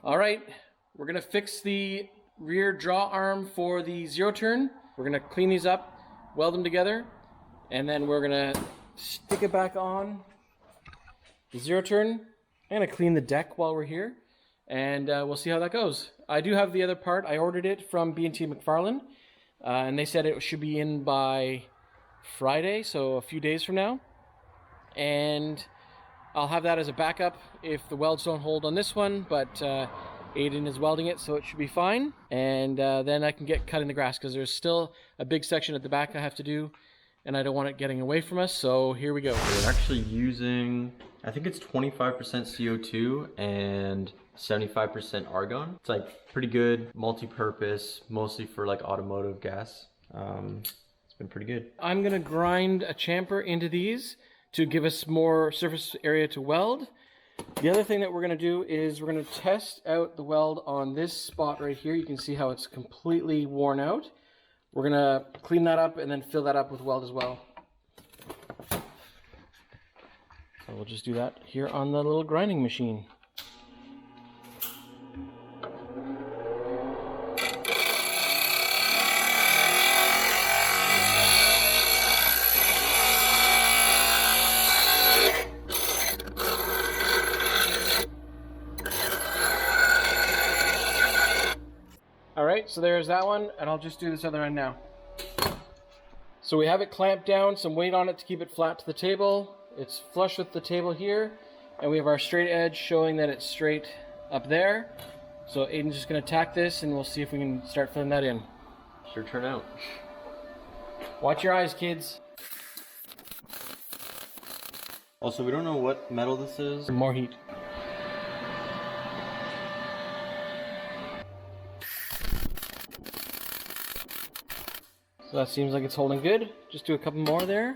All right, we're gonna fix the rear draw arm for the ZeroTurn. We're gonna clean these up, weld them together, and then we're gonna stick it back on the ZeroTurn. I'm gonna clean the deck while we're here, and we'll see how that goes. I do have the other part. I ordered it from TMacFarlane, and they said it should be in by Friday, so a few days from now. And I'll have that as a backup if the welds don't hold on this one, but Aiden is welding it, so it should be fine. And then I can get cutting the grass, because there's still a big section at the back I have to do, and I don't want it getting away from us, so here we go. We're actually using, I think it's 25% CO2 and 75% argon. It's like pretty good, multi-purpose, mostly for like automotive gas. It's been pretty good. I'm gonna grind a chamfer into these to give us more surface area to weld. The other thing that we're going to do is we're going to test out the weld on this spot right here. You can see how it's completely worn out. We're going to clean that up and then fill that up with weld as well. So we'll just do that here on the little grinding machine. Alright, so there's that one, and I'll just do this other end now. So we have it clamped down, some weight on it to keep it flat to the table. It's flush with the table here, and we have our straight edge showing that it's straight up there. So Aiden's just going to tack this, and we'll see if we can start filling that in. Sure turn out. Watch your eyes, kids. Also, we don't know what metal this is. More heat. So that seems like it's holding good. Just do a couple more there.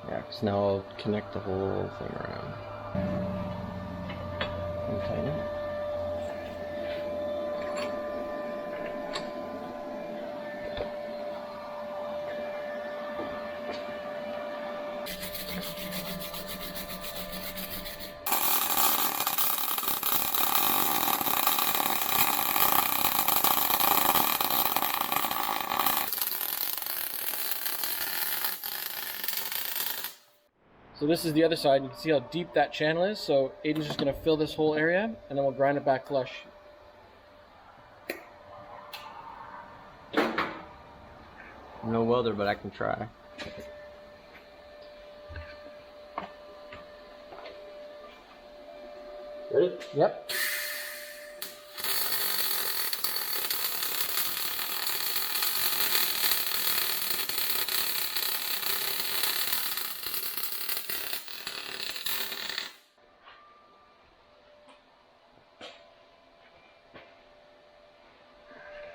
Yeah, because now I'll connect the whole thing around. And tighten it. So this is the other side. You can see how deep that channel is. So Aiden's just going to fill this whole area, and then we'll grind it back flush. I'm no welder, but I can try. Ready? Yep.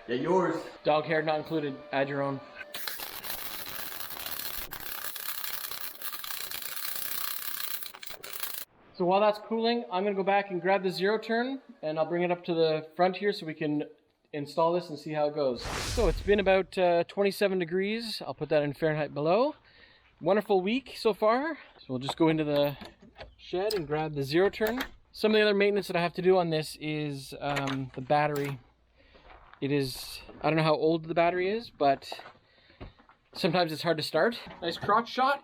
Yeah, yours. Dog hair not included. Add your own. So while that's cooling, I'm going to go back and grab the ZeroTurn, and I'll bring it up to the front here so we can install this and see how it goes. So it's been about 27 degrees. I'll put that in Fahrenheit below. Wonderful week so far. So we'll just go into the shed and grab the ZeroTurn. Some of the other maintenance that I have to do on this is the battery. It is, I don't know how old the battery is, but sometimes it's hard to start. Nice crotch shot.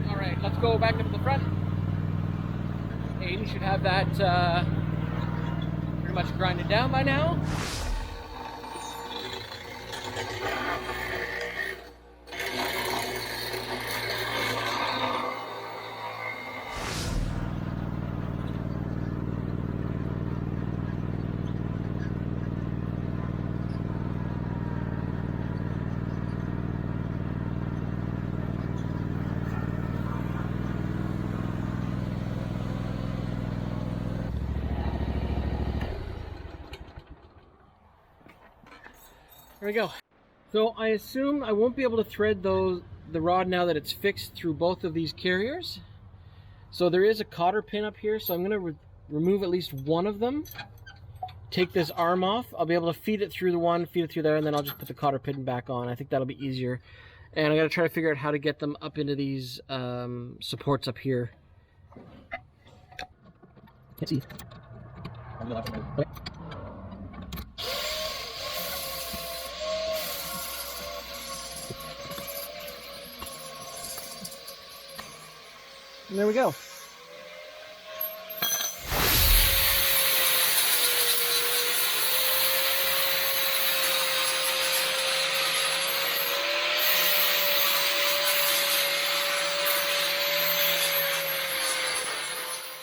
Alright, let's go back up to the front. Aiden should have that pretty much grinded down by now. Here we go. So I assume I won't be able to thread the rod now that it's fixed through both of these carriers. So there is a cotter pin up here, so I'm going to remove at least one of them. Take this arm off. I'll be able to feed it through the one, feed it through there, and then I'll just put the cotter pin back on. I think that'll be easier. And I got to try to figure out how to get them up into these supports up here. Can't see. Okay. And there we go.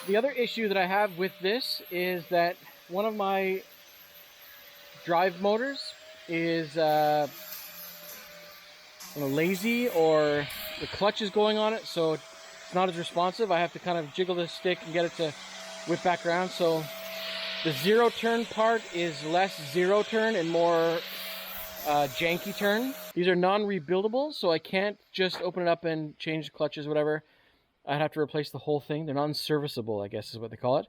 The other issue that I have with this is that one of my drive motors is lazy, or the clutch is going on it, so it's not as responsive. I have to kind of jiggle the stick and get it to whip back around. So the zero turn part is less zero turn and more janky turn. These are non-rebuildable, so I can't just open it up and change the clutches, whatever. I'd have to replace the whole thing. They're non-serviceable, I guess is what they call it.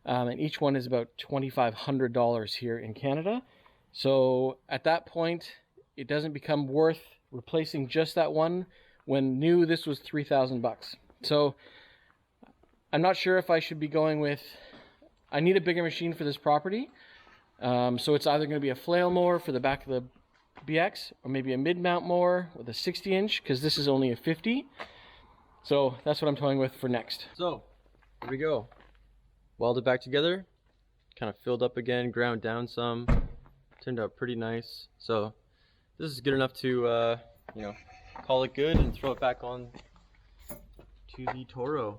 And each one is about $2,500 here in Canada. So at that point, it doesn't become worth replacing just that one. When new, this was $3,000. So I'm not sure if I should be going with, I need a bigger machine for this property. So it's either going to be a flail mower for the back of the BX, or maybe a mid-mount mower with a 60-inch, because this is only a 50. So that's what I'm toying with for next. So here we go. Welded back together, kind of filled up again, ground down some. Turned out pretty nice. So this is good enough to you know, call it good and throw it back on to the Toro.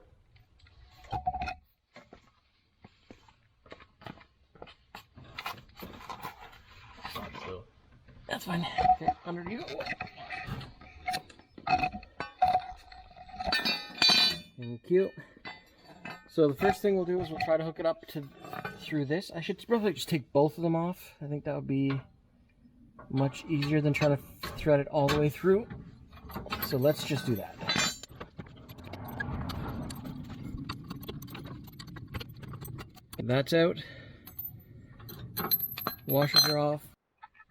That's fine. Okay, under you go. Thank you. So the first thing we'll do is we'll try to hook it up to through this. I should probably just take both of them off. I think that would be much easier than trying to thread it all the way through. So let's just do that. That's out. Washers are off.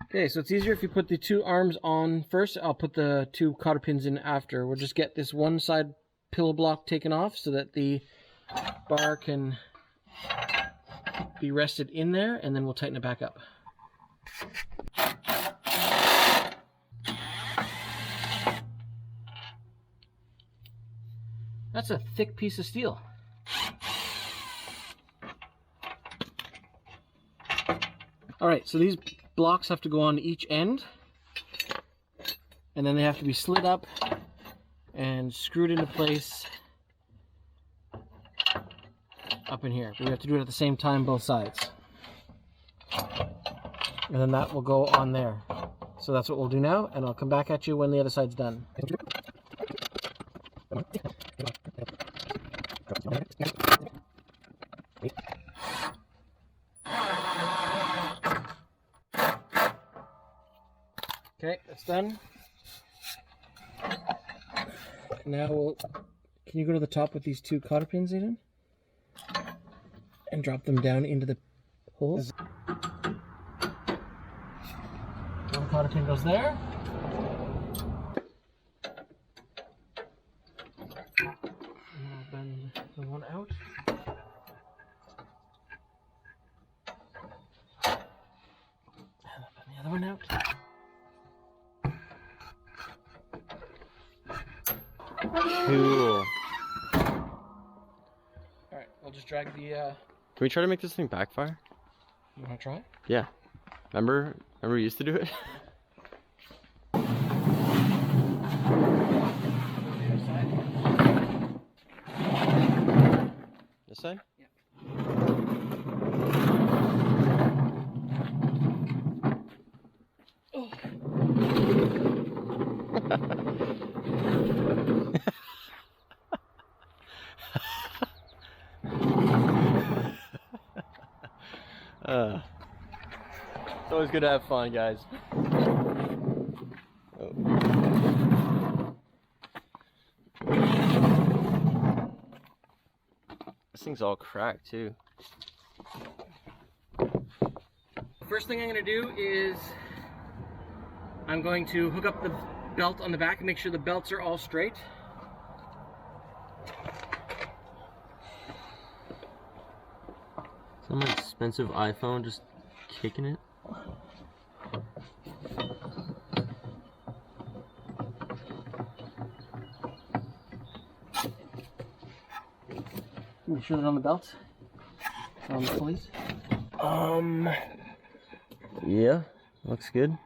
Okay, so it's easier if you put the two arms on first. I'll put the two cotter pins in after. We'll just get this one side pillow block taken off so that the bar can be rested in there, and then we'll tighten it back up. That's a thick piece of steel. Alright, so these blocks have to go on each end, and then they have to be slid up and screwed into place up in here. But we have to do it at the same time, both sides. And then that will go on there. So that's what we'll do now, and I'll come back at you when the other side's done. Okay, that's done. Now can you go to the top with these two cotter pins in and drop them down into the holes? One cotter pin goes there. And I'll bend the one out. And I'll bend the other one out. Cool. Alright, I'll just drag the Can we try to make this thing backfire? You wanna try it? Yeah. Remember we used to do it? This side? Yeah. Oh. It's always good to have fun, guys. thing's all cracked too. First thing I'm going to do is I'm going to hook up the belt on the back and make sure the belts are all straight. Some expensive iPhone just kicking it. Make sure they're on the belts, on the pulleys. Yeah, looks good.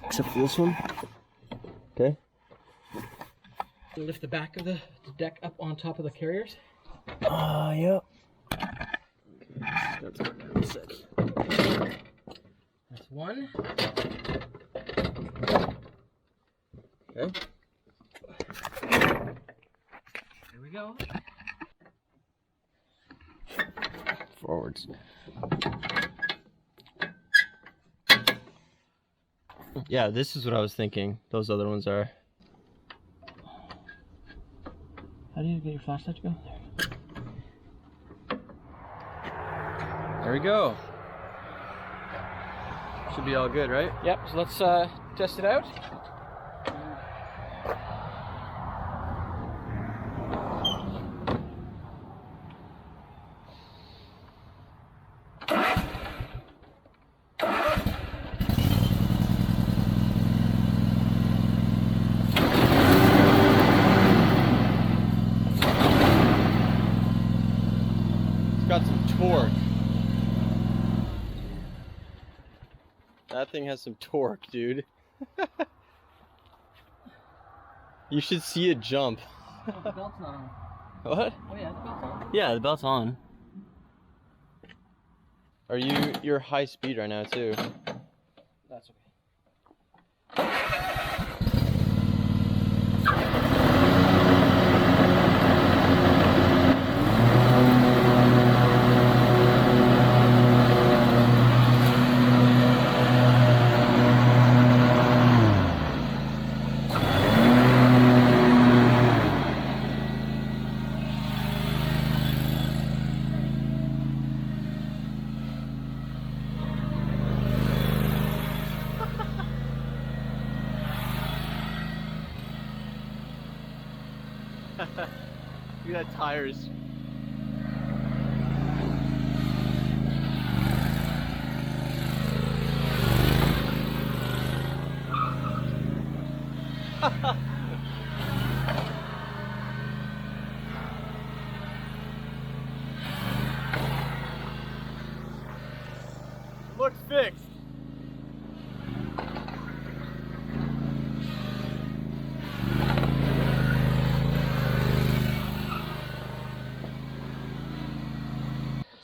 Except for this one. Okay. Lift the back of the deck up on top of the carriers. Yeah. That's a sec. That's one. Okay. There we go. Forwards. Yeah, this is what I was thinking. Those other ones are. How do you get your flashlight to go? There we go. Should be all good, right? Yep, so let's test it out. Got some torque. That thing has some torque, dude. You should see it jump. Oh, the belt's not on. What? Oh yeah, the belt's on. Yeah, the belt's on. You're high speed right now too. That's okay. Look at that tires. Looks fixed.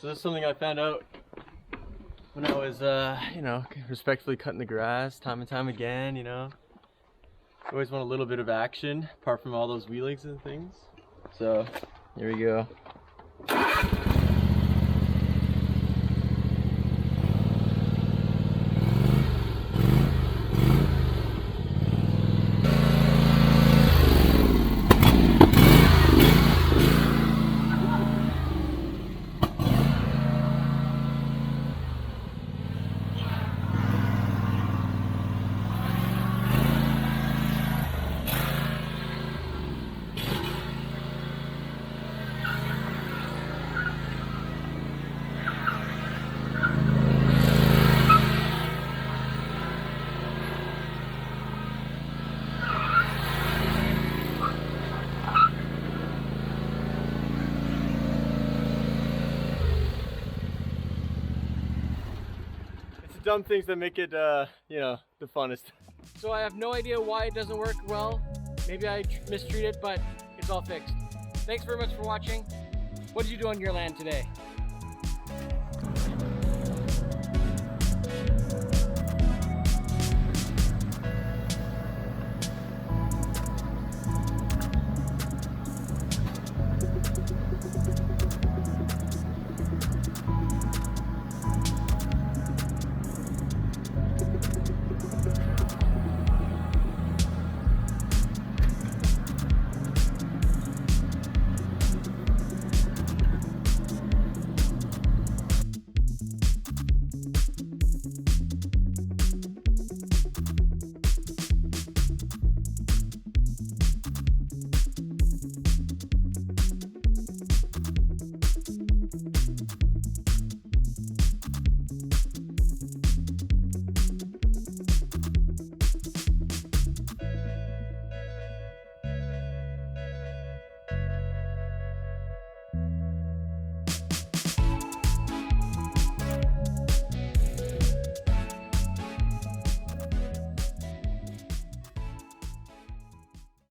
So this is something I found out when I was, you know, respectfully cutting the grass time and time again, you know. You always want a little bit of action, apart from all those wheelings and things. So, here we go. Dumb things that make it, you know, the funnest. So I have no idea why it doesn't work well. Maybe I mistreated it, but it's all fixed. Thanks very much for watching. What did you do on your land today?